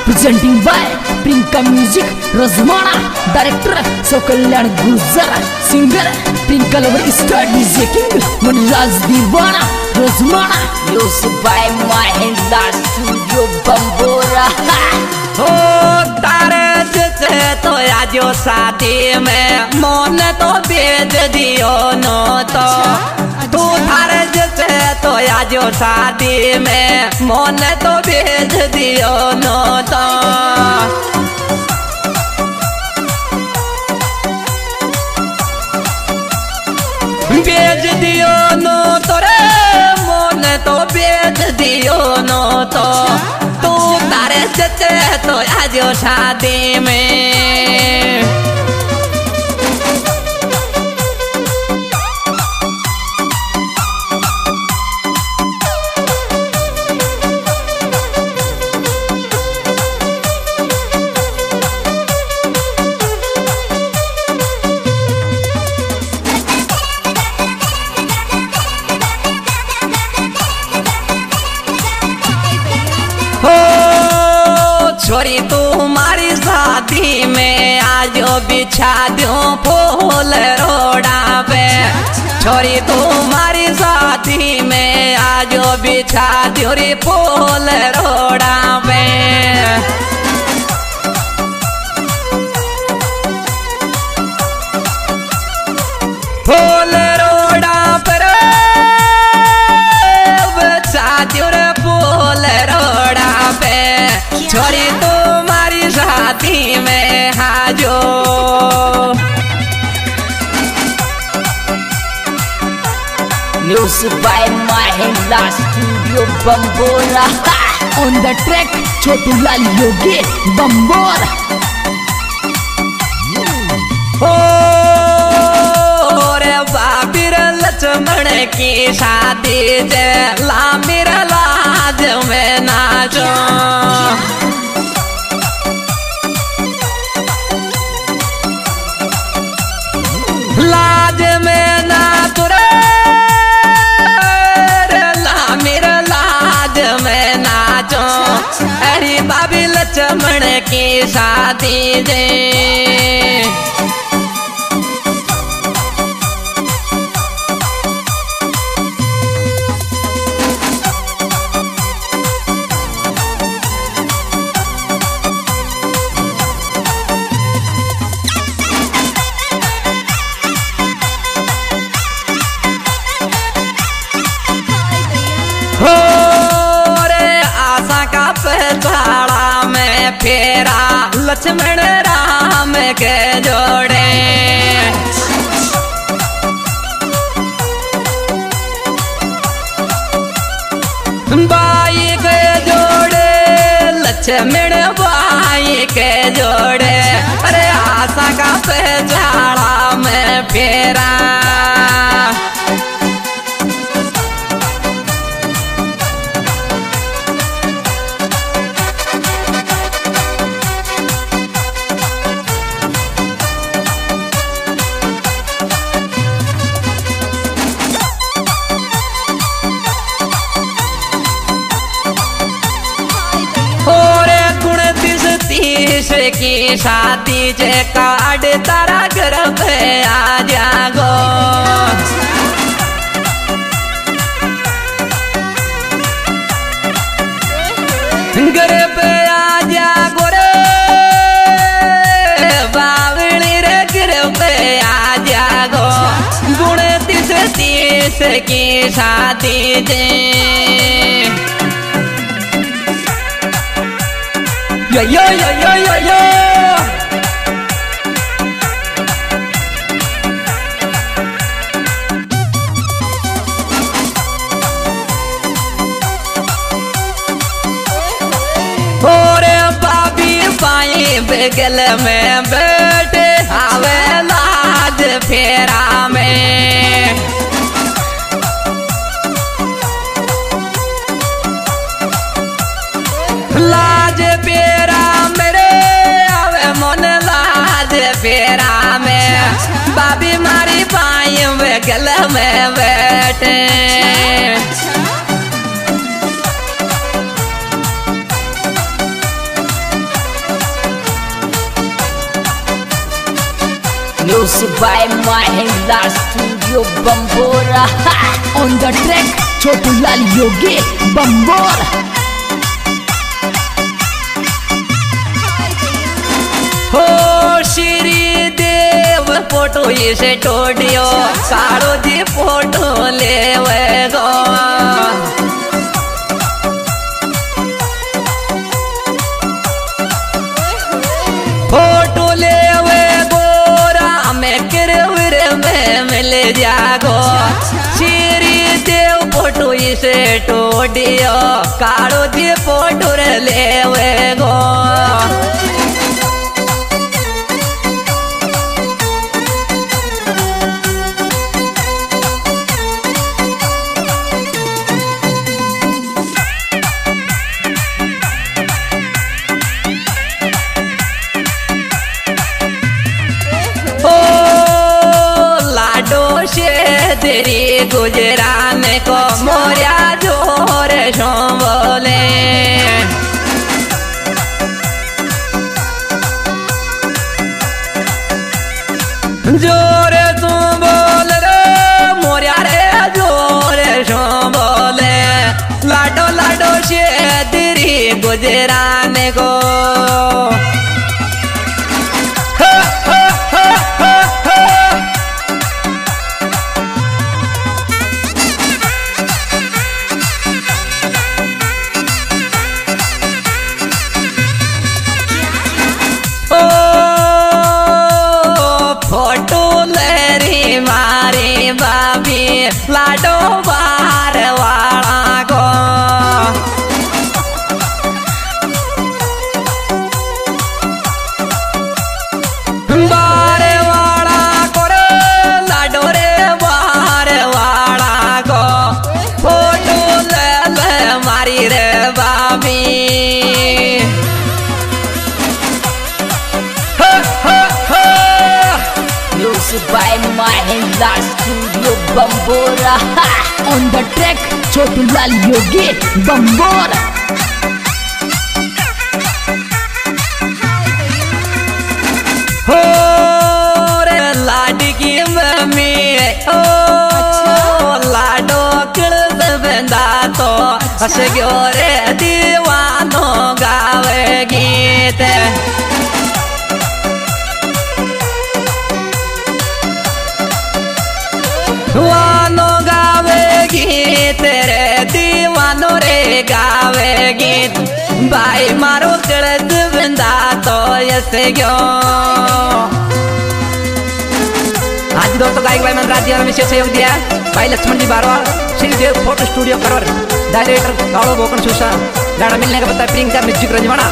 Presenting by Prinka music Rajmana, director Saukalyan Gurjar, singer Prinka lover, star DJ king Manraj Diwana Rajmana, music by Mahendra studio Bambora. हो तारे जैसे तो आजो शादी में मन तो बेच दियो नो तो तू तारे जैसे तो आजो शादी में मन तो बेच दियो नो तो बेच दियो नो तो रे मन तो बेच दियो नो तो तू तारे जैसे तो आजो शादी में छोरी तू हमारी शादी में आजो बिछा दो फूल रोड़ा पे। छोरी तू हमारी शादी में आजो बिछा दो रे फूल रोड़ा पे। फूल रोड़ा पर बिछा दो रे फूल रोड़ा पे। छोरी तुम्हारी शादी में हाजो music by Mahendra studio Bambora, on the track Chhotu Lal Yogi Bambora. हो रे बाबीर लक्ष्मण की शादी जे लामीर लाज में नाचो। लाज में नाच रे लामीर लाज में नाचो। अरे बाबी लक्ष्मण की शादी जे हो रे आशा का पहचाड़ा में फेरा लक्ष्मण राम के जोड़े। बाई के जोड़े लक्ष्मण बाई के जोड़े। अरे आशा का पहचाड़ा में फेरा की शादी जे कार्ड तारा घर पे आ जागो। घर पे आ जागो रे बावली रे, घर पे आ जागो। गुण 30 की शादी जे यो यो यो यो यो यो ओरे बाबी बाई बगल में बैठे आवे लाज फेरा में। लाज फेरा मेरे आवे मन लाज फेरा में। बाबी मारी बाई बगल में बैठे Music by Mahindra Studio Bambora. On the track Chotu Lal Yogi Bambora. हो श्री देव फोटो इसे टोडियो कारो जी फोटो लेवे गो फोटो लेवे गोरा में किरविर में मिल जागो श्री देव फोटो इसे टोडियो कारो जी फोटो लेवे गो तेरी गुजरान को मोरिया जोर शो बोले जोर तू बोल रे मोरिया रे जोर शो बोले लाडो लाडो से तेरी गुजरान को लाडो बार वाला को बार वाला को रे लाडो रे बार वाला को फोटो ले ले मारी रे बाबी Music by Mahindra Studio Bambora. On the track Chotu Lal Yogi Bambora. हो रे लाडकी मम्मी ओ लाडो किळद बंदा तो हस गयो रे दीवानो गावे गीत वानो गावे गीत रे दीवानो रे गावे गीत भाई मारो किळद बंदा तो ऐसे गयो आज दोस्तों गायक भाई मन राज्य में विशेष सहयोग दिया भाई लक्ष्मण जी बारवाल श्री देव फोटो स्टूडियो करवर डायरेक्टर कालो बोकन सुशा गाना मिलने का पता प्रियंका म्यूजिक रजवाड़ा